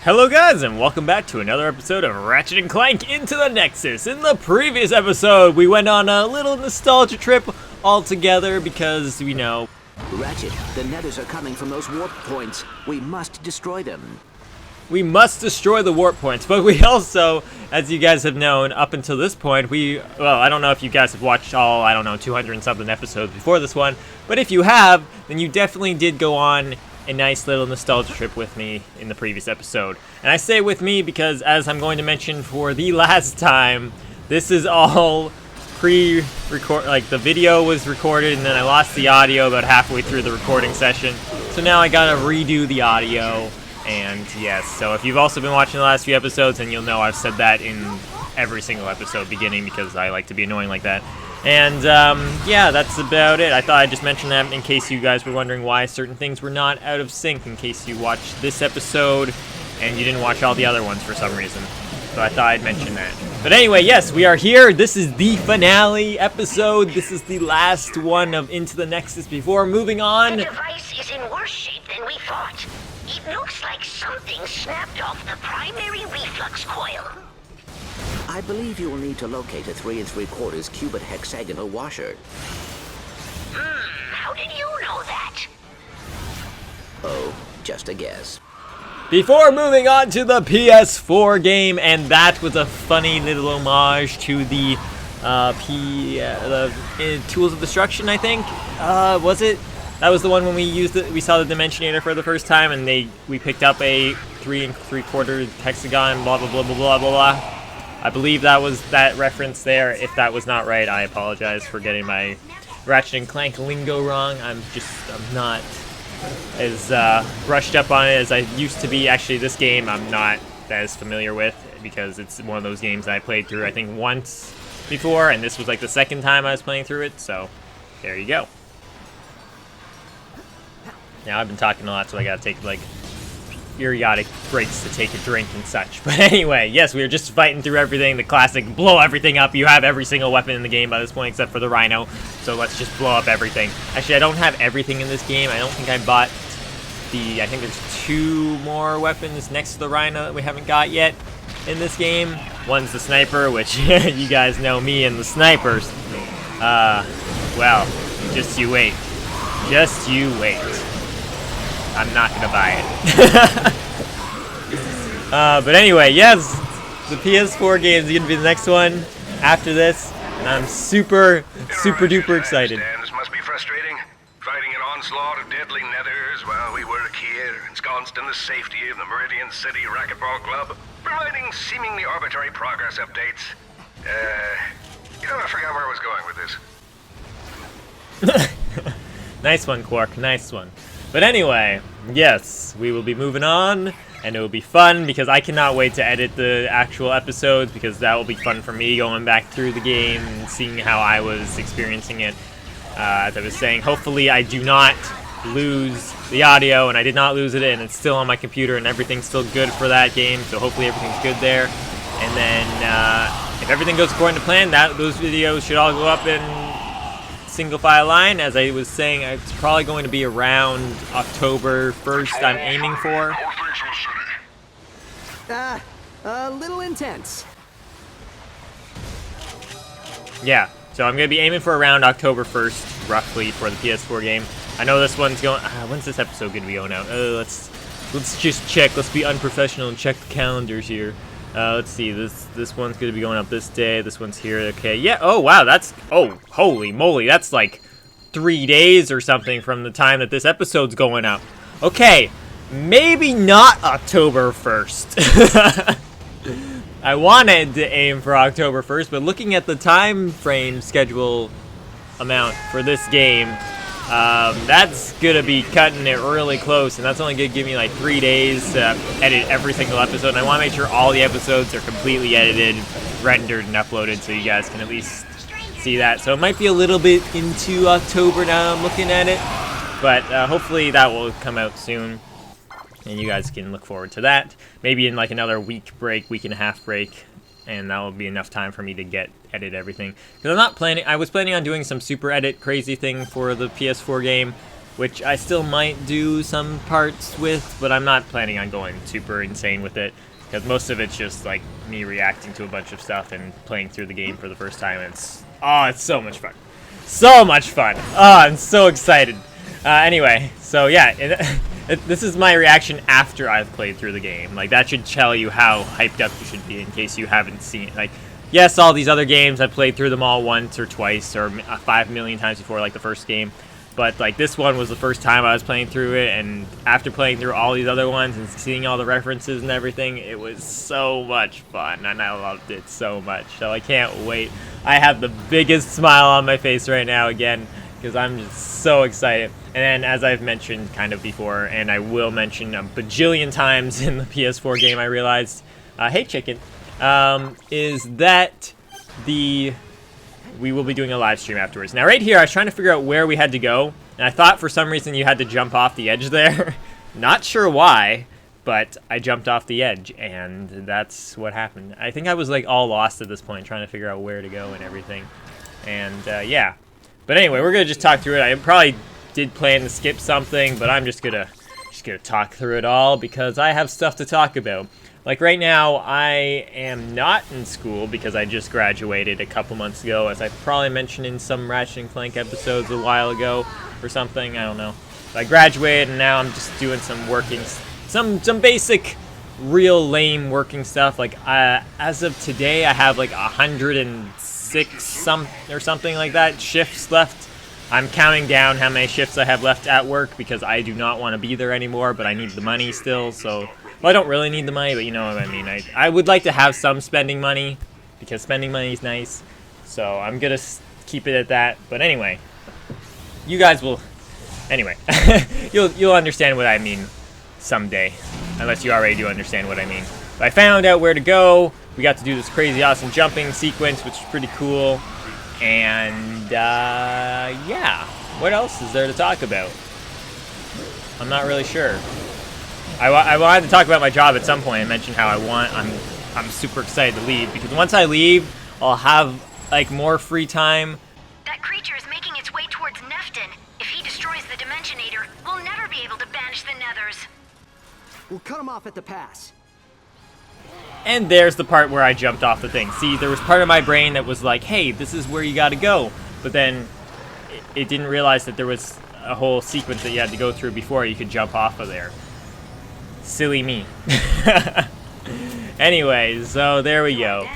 Hello guys, and welcome back to another episode of Ratchet and Clank Into the Nexus. In the previous episode, we went on a little nostalgia trip all together because, you know... Ratchet, the nethers are coming from those warp points. We must destroy them. We must destroy the warp points, but we also, as you guys have known, up until this point, well, I don't know if you guys have watched all, 200 and something episodes before this one, but if you have, then you definitely did go on a nice little nostalgia trip with me in the previous episode. And I say with me because, as I'm going to mention for the last time, this is all pre-record, like the video was recorded and then I lost the audio about halfway through the recording session. So now I gotta redo the audio, and yes, so if you've also been watching the last few episodes, then you'll know I've said that in every single episode beginning because I like to be annoying like that. And, yeah, that's about it. I thought I'd just mention that in case you guys were wondering why certain things were not out of sync, in case you watched this episode and you didn't watch all the other ones for some reason. So I thought I'd mention that. But anyway, yes, we are here. This is the finale episode. This is the last one of Into the Nexus before moving on. The device is in worse shape than we thought. It looks like something snapped off the primary reflux coil. I believe you will need to locate a 3 3/4 cubit hexagonal washer. How did you know that? Oh, just a guess. Before moving on to the PS4 game, and that was a funny little homage to the Tools of Destruction, I think. Was it? That was the one when we used it. We saw the Dimensionator for the first time, and we picked up a 3 3/4 hexagon. Blah blah blah blah blah blah blah. I believe that was that reference there. If that was not right, I apologize for getting my Ratchet and Clank lingo wrong. I'm not as brushed up on it as I used to be. Actually, this game I'm not as familiar with because it's one of those games that I played through, I think, once before, and this was like the second time I was playing through it, so there you go. Now, I've been talking a lot, so I gotta take, like, periodic breaks to take a drink and such. But anyway, yes, we were just fighting through everything, the classic blow everything up. You have every single weapon in the game by this point except for the Rhino, so let's just blow up everything. Actually, I don't have everything in this game. I don't think I bought I think there's 2 more weapons next to the Rhino that we haven't got yet in this game. One's the sniper, which you guys know me and the snipers. Well, just you wait. Just you wait. I'm not gonna buy it. But anyway, yes, the PS4 game is gonna be the next one after this, and I'm super duper excited. This must be frustrating, fighting an onslaught of deadly nethers while we work here, ensconced in the safety of the Meridian City Racquetball Club, providing seemingly arbitrary progress updates. I forgot where I was going with this. Nice one, Quark, nice one. But anyway, yes, we will be moving on, and it will be fun because I cannot wait to edit the actual episodes because that will be fun for me going back through the game and seeing how I was experiencing it. As I was saying, hopefully I do not lose the audio, and I did not lose it, and it's still on my computer, and everything's still good for that game, so hopefully everything's good there. And then, if everything goes according to plan, those videos should all go up in single file line. As I was saying, it's probably going to be around October 1st I'm aiming for. A little intense. Yeah, so I'm going to be aiming for around October 1st, roughly, for the PS4 game. I know this one's going... when's this episode going to be going out? Let's just check. Let's be unprofessional and check the calendars here. Let's see, this one's gonna be going up this day, this one's here, okay, yeah, oh wow, oh, holy moly, that's like 3 days or something from the time that this episode's going up. Okay, maybe not October 1st. I wanted to aim for October 1st, but looking at the time frame schedule amount for this game, that's gonna be cutting it really close, and that's only gonna give me like 3 days to edit every single episode, and I want to make sure all the episodes are completely edited, rendered, and uploaded so you guys can at least see that. So it might be a little bit into October now I'm looking at it, but hopefully that will come out soon, and you guys can look forward to that. Maybe in like another week and a half break, and that will be enough time for me to edit everything. Because I was planning on doing some super edit crazy thing for the PS4 game, which I still might do some parts with, but I'm not planning on going super insane with it, because most of it's just like me reacting to a bunch of stuff and playing through the game for the first time. And it's so much fun. So much fun. I'm so excited. Anyway, so yeah, this is my reaction after I've played through the game. Like, that should tell you how hyped up you should be in case you haven't seen it. Like, yes, all these other games, I've played through them all once or twice or 5 million times before, like the first game. But, like, this one was the first time I was playing through it, and after playing through all these other ones and seeing all the references and everything, it was so much fun, and I loved it so much. So I can't wait. I have the biggest smile on my face right now again, because I'm just so excited. And then, as I've mentioned kind of before, and I will mention a bajillion times in the PS4 game, I realized, hey chicken, is that we will be doing a live stream afterwards. Now right here, I was trying to figure out where we had to go, and I thought for some reason you had to jump off the edge there. Not sure why, but I jumped off the edge, and that's what happened. I think I was like all lost at this point, trying to figure out where to go and everything. And yeah. But anyway, we're gonna just talk through it. I probably did plan to skip something, but I'm just gonna talk through it all because I have stuff to talk about. Like right now, I am not in school because I just graduated a couple months ago, as I probably mentioned in some Ratchet and Clank episodes a while ago or something. I don't know. I graduated and now I'm just doing some working, some basic, real lame working stuff. Like as of today, I have like 106 or something like that shifts left. I'm counting down how many shifts I have left at work because I do not want to be there anymore, but I need the money still, so... Well, I don't really need the money, but you know what I mean. I would like to have some spending money, because spending money is nice, so I'm gonna keep it at that. But anyway, you guys will... Anyway, you'll understand what I mean someday, unless you already do understand what I mean. But I found out where to go. We got to do this crazy awesome jumping sequence, which is pretty cool. And, yeah. What else is there to talk about? I'm not really sure. I wanted to talk about my job at some point and mention how I'm super excited to leave, because once I leave, I'll have, like, more free time. That creature is making its way towards Nefton. If he destroys the Dimensionator, we'll never be able to banish the Nethers. We'll cut him off at the pass. And there's the part where I jumped off the thing. See, there was part of my brain that was like, hey, this is where you gotta go. But then it didn't realize that there was a whole sequence that you had to go through before you could jump off of there. Silly me. Anyway, so there we go.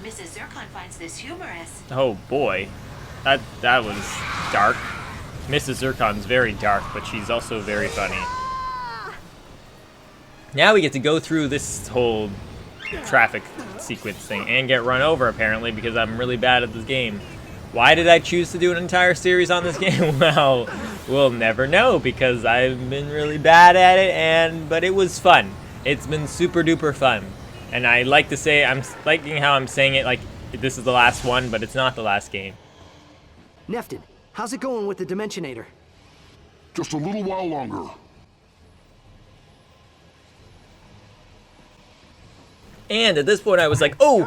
Mrs. Zircon finds this humorous. Oh boy. That was dark. Mrs. Zircon's very dark, but she's also very funny. Now we get to go through this whole traffic sequence thing and get run over, apparently, because I'm really bad at this game. Why did I choose to do an entire series on this game? Well, we'll never know, because I've been really bad at it, but it was fun. It's been super duper fun. And I like to say, I'm liking how I'm saying it like this is the last one, but it's not the last game. Nefton, how's it going with the Dimensionator? Just a little while longer. And at this point I was like, oh! A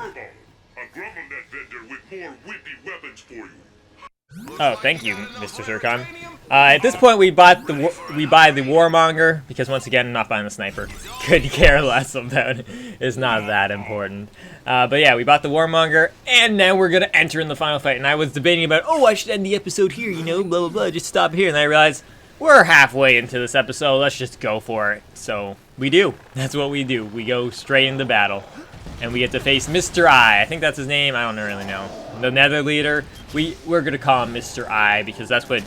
Grumblenet vendor with more wimpy weapons for you. Oh, thank you, Mr. Zircon. At this point, we buy the Warmonger, because once again, I'm not buying the sniper. Could care less about it. It's not that important. But yeah, we bought the Warmonger, and now we're going to enter in the final fight. And I was debating about, oh, I should end the episode here, you know, blah, blah, blah, just stop here. And I realized, we're halfway into this episode, let's just go for it. So, we do. That's what we do. We go straight into battle. And we get to face Mr. I. I think that's his name. I don't really know. The Nether Leader. We're going to call him Mr. I because that's what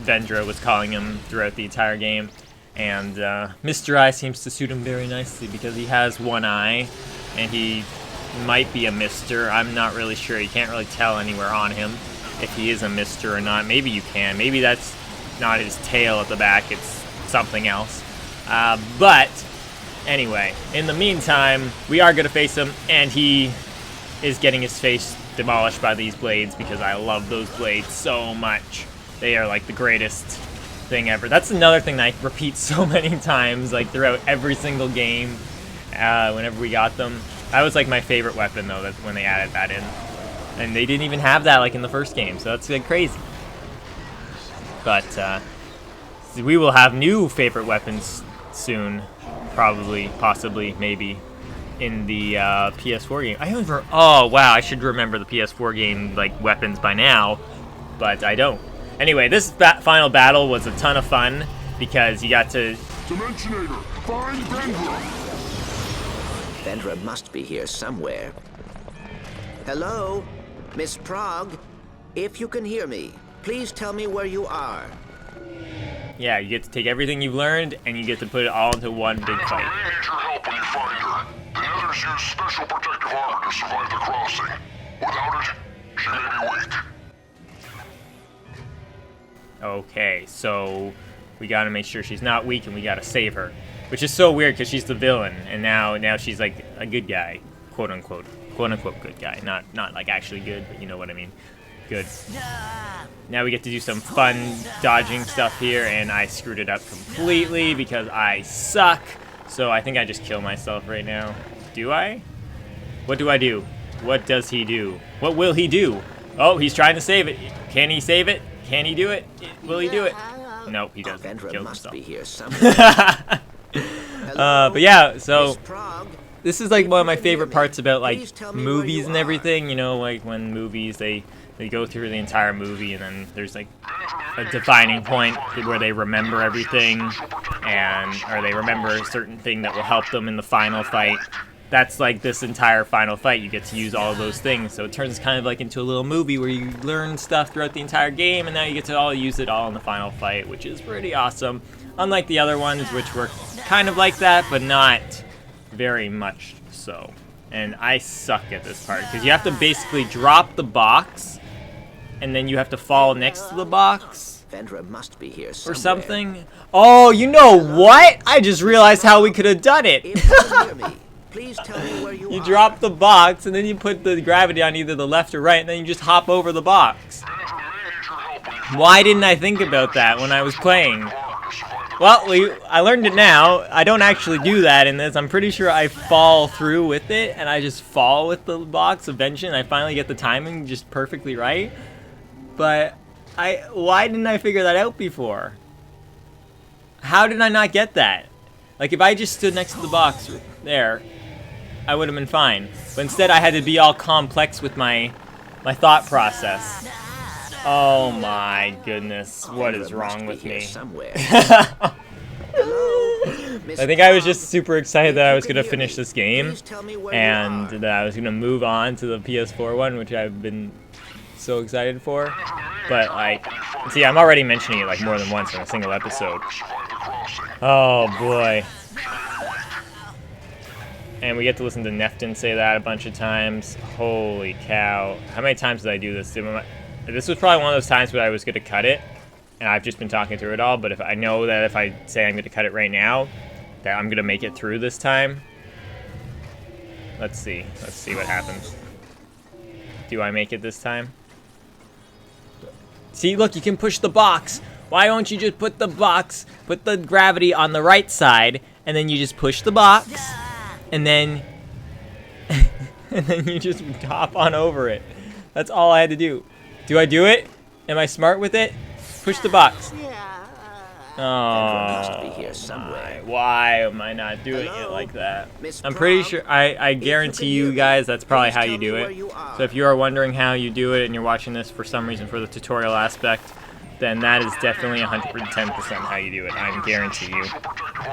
Vendra was calling him throughout the entire game. And Mr. I seems to suit him very nicely because he has one eye. And he might be a Mr. I'm not really sure. You can't really tell anywhere on him if he is a Mr. or not. Maybe you can. Maybe that's not his tail at the back. It's something else. But... anyway, in the meantime, we are going to face him, and he is getting his face demolished by these blades because I love those blades so much. They are like the greatest thing ever. That's another thing that I repeat so many times, like throughout every single game whenever we got them. That was like my favorite weapon, though, when they added that in. And they didn't even have that like in the first game, so that's like crazy. But we will have new favorite weapons soon, probably, possibly, maybe, in the PS4 game. I don't even. Oh wow, I should remember the PS4 game like weapons by now, but I don't. Anyway, this final battle was a ton of fun because you got to. Dimensionator, find Vendra! Vendra must be here somewhere. Hello? Miss Prague? If you can hear me, please tell me where you are. Yeah, you get to take everything you've learned and you get to put it all into one big Vendra fight. may need your help when you find her. The Nethers use special protective armor to survive the crossing. Without it, she may be weak. Okay, so we gotta make sure she's not weak and we gotta save her. Which is so weird because she's the villain and now she's like a good guy. Quote unquote good guy. Not like actually good, but you know what I mean. Good. Now we get to do some fun dodging stuff here, and I screwed it up completely because I suck. So I think I just kill myself right now. Do I? What do I do? What does he do? What will he do? Oh, he's trying to save it. Can he save it? Can he do it? Will he do it? Nope, he doesn't. Vendra Kill must himself. be here somewhere. But yeah, so Miss Prague? this is like one of my favorite parts about like Please tell me where movies you and are. everything. You know, like when movies they go through the entire movie and then there's like a defining point where they remember everything or they remember a certain thing that will help them in the final fight. That's like this entire final fight. You get to use all of those things, so it turns kind of like into a little movie where you learn stuff throughout the entire game, and now you get to all use it all in the final fight, which is pretty awesome. Unlike the other ones, which were kind of like that, but not very much so. And I suck at this part because you have to basically drop the box, and then you have to fall next to the box. Vendra must be here Or somewhere. something. Oh, you know what? I just realized how we could have done it. If you can hear me, please tell me where you You are. drop the box, and then you put the gravity on either the left or right, and then you just hop over the box. Why didn't I think about that when I was playing? Well, I learned it now. I don't actually do that in this. I'm pretty sure I fall through with it, and I just fall with the box eventually, and I finally get the timing just perfectly right. But why didn't I figure that out before? How did I not get that? Like, if I just stood next to the box there, I would have been fine. But instead, I had to be all complex with my thought process. Oh my goodness, what is wrong with me? I think I was just super excited that I was going to finish this game, and that I was going to move on to the PS4 one, which I've been so excited for. But, like, see, I'm already mentioning it like more than once in a single episode. Oh boy. And we get to listen to Neftin say that a bunch of times. Holy cow. How many times did I do this? This was probably one of those times where I was going to cut it, and I've just been talking through it all, but if I know that if I say I'm going to cut it right now, that I'm going to make it through this time. Let's see. Let's see what happens. Do I make it this time? See, look, you can push the box. Why don't you just put the box, put the gravity on the right side, and then you just push the box, and then and then you just hop on over it. That's all I had to do. Do I do it? Am I smart with it? Push the box. must be Oh, here somewhere. why am I not doing it like that? Miss I'm pretty Prague? sure, I guarantee you guys that's probably how you do it. So if you are wondering how you do it and you're watching this for some reason for the tutorial aspect, then that is definitely 110% how you do it. I guarantee you.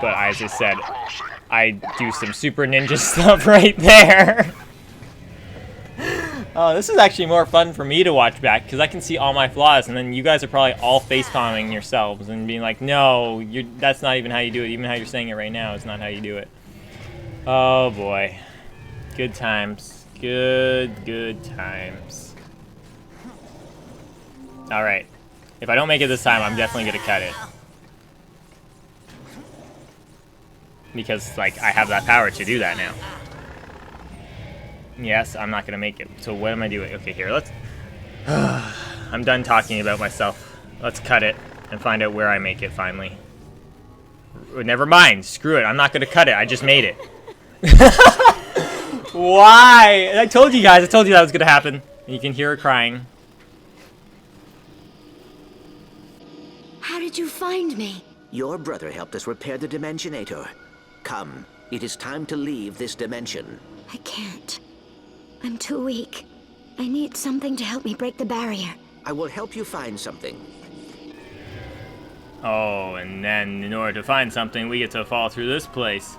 But as I said, I do some super ninja stuff right there. Oh, this is actually more fun for me to watch back because I can see all my flaws, and then you guys are probably all face-palming yourselves and being like, no, that's not even how you do it. Even how you're saying it right now is not how you do it. Oh, boy. Good times. Good times. All right. If I don't make it this time, I'm definitely going to cut it. Because, like, I have that power to do that now. Yes, I'm not going to make it. So what am I doing? Okay, here, let's... I'm done talking about myself. Let's cut it and find out where I make it, finally. Never mind. Screw it. I'm not going to cut it. I just made it. Why? I told you guys. I told you that was going to happen. You can hear her crying. How did you find me? Your brother helped us repair the Dimensionator. Come, it is time to leave this dimension. I can't. I'm too weak. I need something to help me break the barrier. I will help you find something. Oh, and then in order to find something, we get to fall through this place.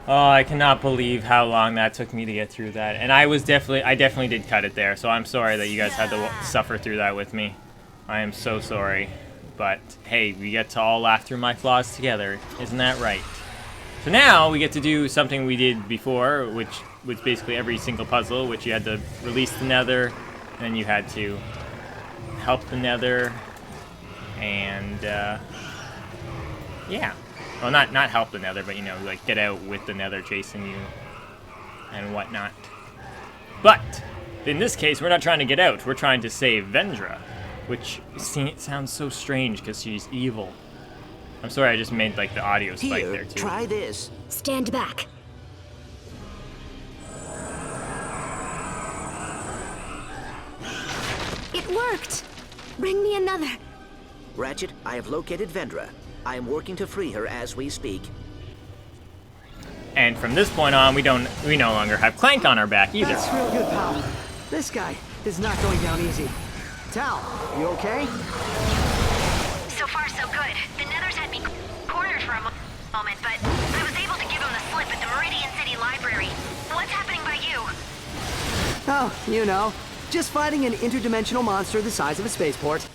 Oh, I cannot believe how long that took me to get through that. And I definitely did cut it there, so I'm sorry that you guys had to suffer through that with me. I am so sorry. But, hey, we get to all laugh through my flaws together. Isn't that right? So now we get to do something we did before, which was basically every single puzzle, which you had to release the Nether, and then you had to help the Nether, and, yeah. Well, not help the Nether, but, you know, like, get out with the Nether chasing you and whatnot. But, in this case, we're not trying to get out. We're trying to save Vendra, which sounds so strange because she's evil. I'm sorry, I just made, like, the audio spike there, too. Try this. Stand back. It worked! Bring me another. Ratchet, I have located Vendra. I am working to free her as we speak. And from this point on, we no longer have Clank on our back either. That's real good, pal. This guy is not going down easy. Tal, you okay? So far, so good. The Nethers had me cornered for a moment, but I was able to give them the slip at the Meridian City Library. What's happening by you? Oh, you know, just fighting an interdimensional monster the size of a spaceport.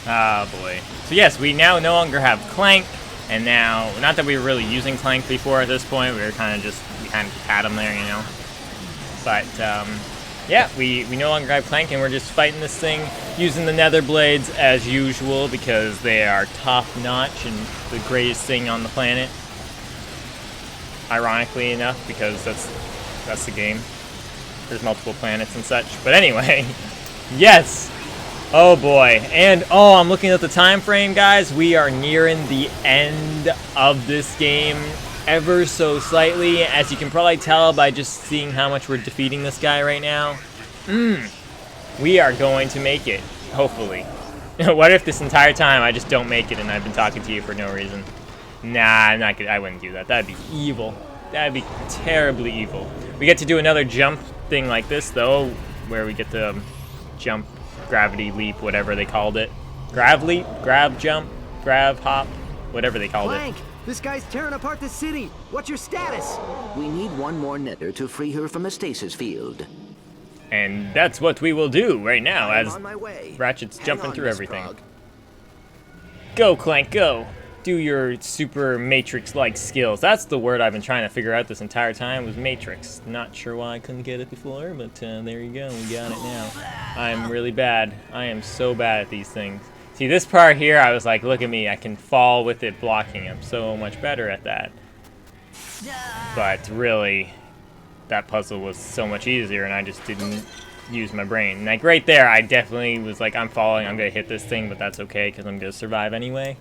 Ah, boy. So yes, we now no longer have Clank, and now, not that we were really using Clank before at this point, we kind of had him there, you know. But, yeah, we no longer have Clank, and we're just fighting this thing using the Nether Blades as usual, because they are top-notch and the greatest thing on the planet. Ironically enough, because that's the game. There's multiple planets and such. But anyway, yes! Oh boy, and I'm looking at the time frame, guys. We are nearing the end of this game ever so slightly, as you can probably tell by just seeing how much we're defeating this guy right now. We are going to make it, hopefully. What if this entire time I just don't make it and I've been talking to you for no reason? Nah, I'm not gonna, I wouldn't do that. That'd be evil. That'd be terribly evil. We get to do another jump thing like this, though, where we get to jump, gravity leap, whatever they called it. Grav leap, grav jump, grav hop, whatever they called Clank, it. this guy's tearing apart the city. What's your status? We need one more Nether to free her from the stasis field. And that's what we will do right now, I'm as on my way. Ratchet's Hang jumping on, through Miss everything. Frog. Go, Clank, go! Do your super Matrix-like skills. That's the word I've been trying to figure out this entire time, was Matrix. Not sure why I couldn't get it before, but there you go, we got it now. I'm really bad. I am so bad at these things. See, this part here, I was like, look at me, I can fall with it blocking. I'm so much better at that. But really, that puzzle was so much easier, and I just didn't use my brain. Like, right there, I definitely was like, I'm falling, I'm gonna hit this thing, but that's okay, because I'm gonna survive anyway.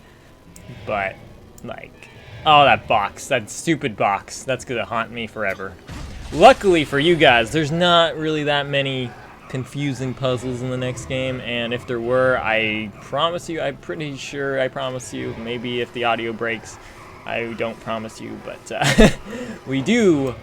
But, like, oh, that box, that stupid box, that's gonna haunt me forever. Luckily for you guys, there's not really that many confusing puzzles in the next game, and if there were, I promise you, I'm pretty sure I promise you, maybe if the audio breaks, I don't promise you, but we do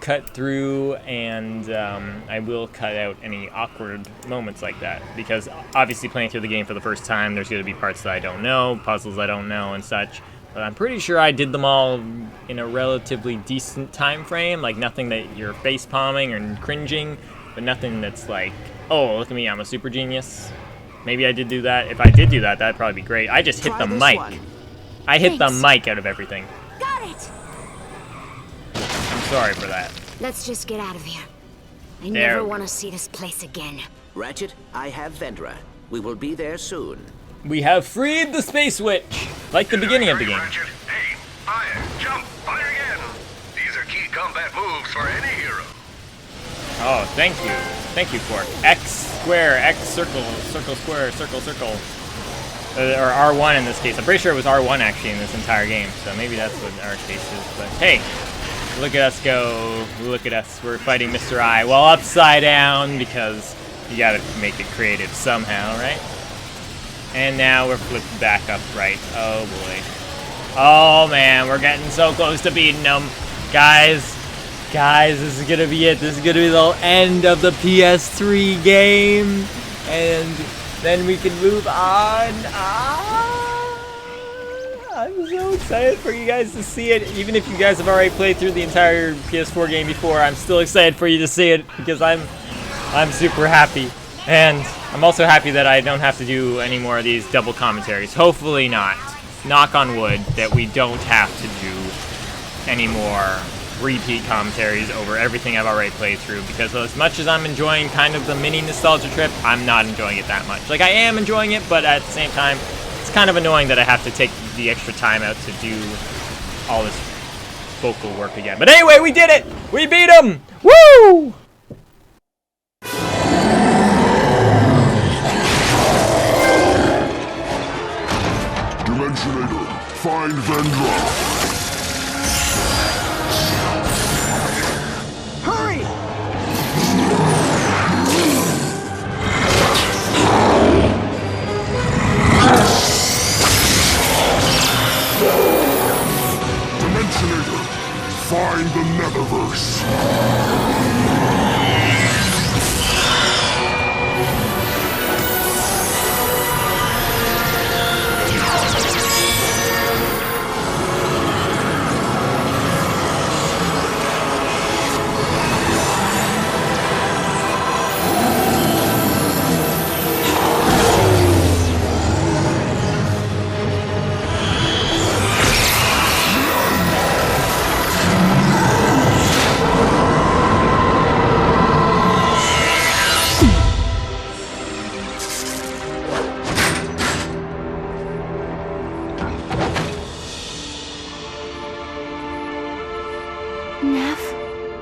cut through, and I will cut out any awkward moments like that, because obviously playing through the game for the first time, there's going to be parts that I don't know, puzzles I don't know and such, but I'm pretty sure I did them all in a relatively decent time frame, like nothing that you're face palming or cringing, but nothing that's like, oh, look at me, I'm a super genius. Maybe I did do that. If I did do that, that'd probably be great. I just hit Try the this mic. one. I hit the Thanks. mic out of everything. Got it! I'm sorry for that. Let's just get out of here. I There. never want to see this place again. Ratchet, I have Vendra. We will be there soon. We have freed the space witch, like the beginning of the game. Ratchet, aim, fire, jump, fire again. These are key combat moves for any hero. Oh, thank you. Thank you for X square, X circle, circle square, circle circle. Or R1 in this case. I'm pretty sure it was R1 actually in this entire game, so maybe that's what our case is. But hey, look at us go. Look at us. We're fighting Mr. I. Well, upside down, because you gotta make it creative somehow, right? And now we're flipped back up right. Oh boy. Oh man, we're getting so close to beating them. Guys, this is gonna be it. This is gonna be the end of the PS3 game. And then we can move on. I'm so excited for you guys to see it. Even if you guys have already played through the entire PS4 game before, I'm still excited for you to see it because I'm super happy. And I'm also happy that I don't have to do any more of these double commentaries. Hopefully not. Knock on wood that we don't have to do any more repeat commentaries over everything I've already played through, because as much as I'm enjoying kind of the mini nostalgia trip, I'm not enjoying it that much. Like, I am enjoying it, but at the same time, it's kind of annoying that I have to take the extra time out to do all this vocal work again. But anyway, we did it! We beat him! Woo! Dimensionator, find Vendra. Hurry! Dimensionator, find the Netherverse.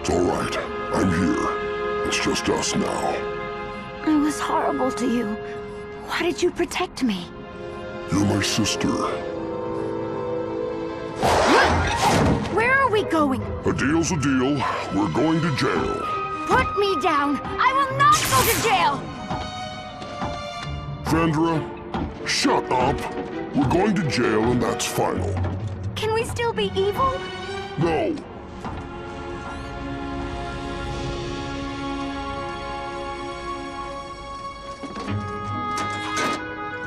It's all right. I'm here. It's just us now. I was horrible to you. Why did you protect me? You're my sister. Where are we going? A deal's a deal. We're going to jail. Put me down! I will not go to jail! Vendra, shut up. We're going to jail and that's final. Can we still be evil? No.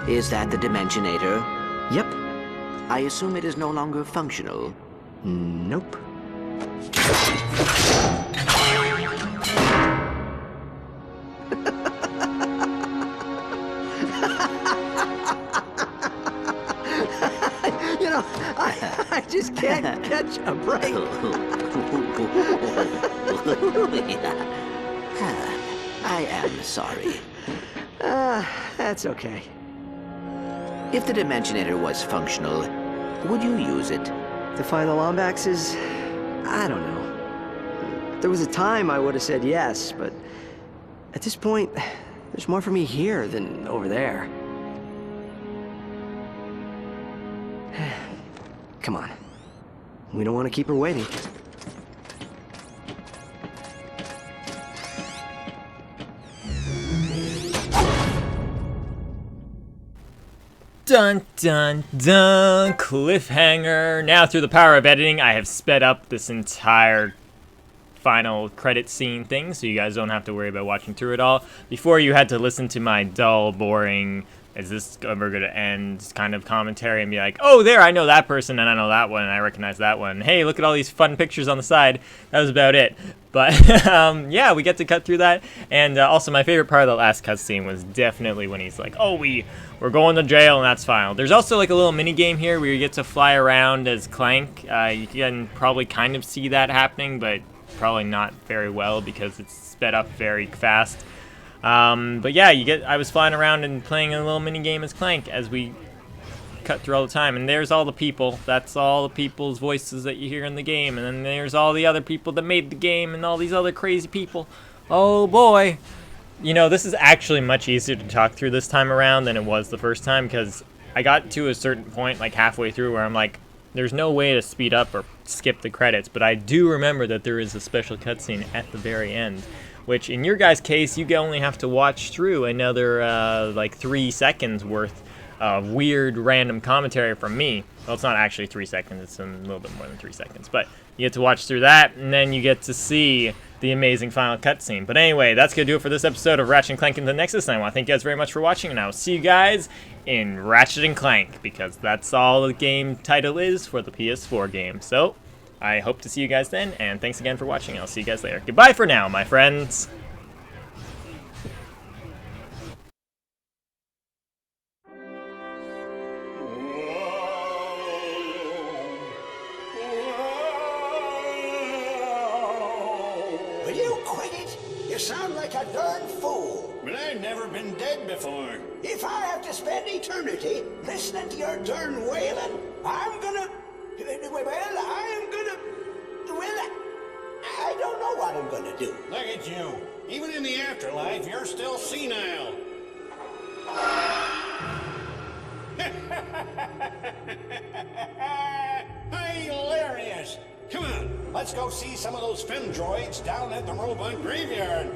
Is that the Dimensionator? Yep. I assume it is no longer functional. Nope. You know, I just can't catch a break. I am sorry. That's okay. If the Dimensionator was functional, would you use it? To find the Lombaxes? I don't know. There was a time I would have said yes, but at this point, there's more for me here than over there. Come on. We don't want to keep her waiting. Dun dun dun, cliffhanger. Now through the power of editing, I have sped up this entire final credit scene thing, so you guys don't have to worry about watching through it all. Before, you had to listen to my dull, boring, is this ever gonna end kind of commentary and be like, oh, there, I know that person and I know that one and I recognize that one. Hey, look at all these fun pictures on the side. That was about it. But yeah, we get to cut through that. And also, my favorite part of the last cutscene was definitely when he's like, oh, we're going to jail and that's final. There's also like a little mini game here where you get to fly around as Clank. You can probably kind of see that happening, but probably not very well because it's sped up very fast. But yeah, I was flying around and playing a little mini game as Clank as we cut through all the time. And there's all the people. That's all the people's voices that you hear in the game. And then there's all the other people that made the game and all these other crazy people. Oh boy. You know, this is actually much easier to talk through this time around than it was the first time, because I got to a certain point, like halfway through, where I'm like, there's no way to speed up or skip the credits. But I do remember that there is a special cutscene at the very end, which in your guys' case, you only have to watch through another like 3 seconds worth weird random commentary from me. Well, it's not actually 3 seconds, it's a little bit more than 3 seconds, but you get to watch through that, and then you get to see the amazing final cutscene. But anyway, that's going to do it for this episode of Ratchet and Clank and the Nexus, and I want to thank you guys very much for watching, and I will see you guys in Ratchet and Clank, because that's all the game title is for the PS4 game. So, I hope to see you guys then, and thanks again for watching, and I'll see you guys later. Goodbye for now, my friends! Will you quit it? You sound like a darn fool. But I've never been dead before. If I have to spend eternity listening to your darn wailing, I'm gonna... Well, I don't know what I'm gonna do. Look at you. Even in the afterlife, you're still senile. Hilarious. Come on, let's go see some of those Fem droids down at the robot graveyard.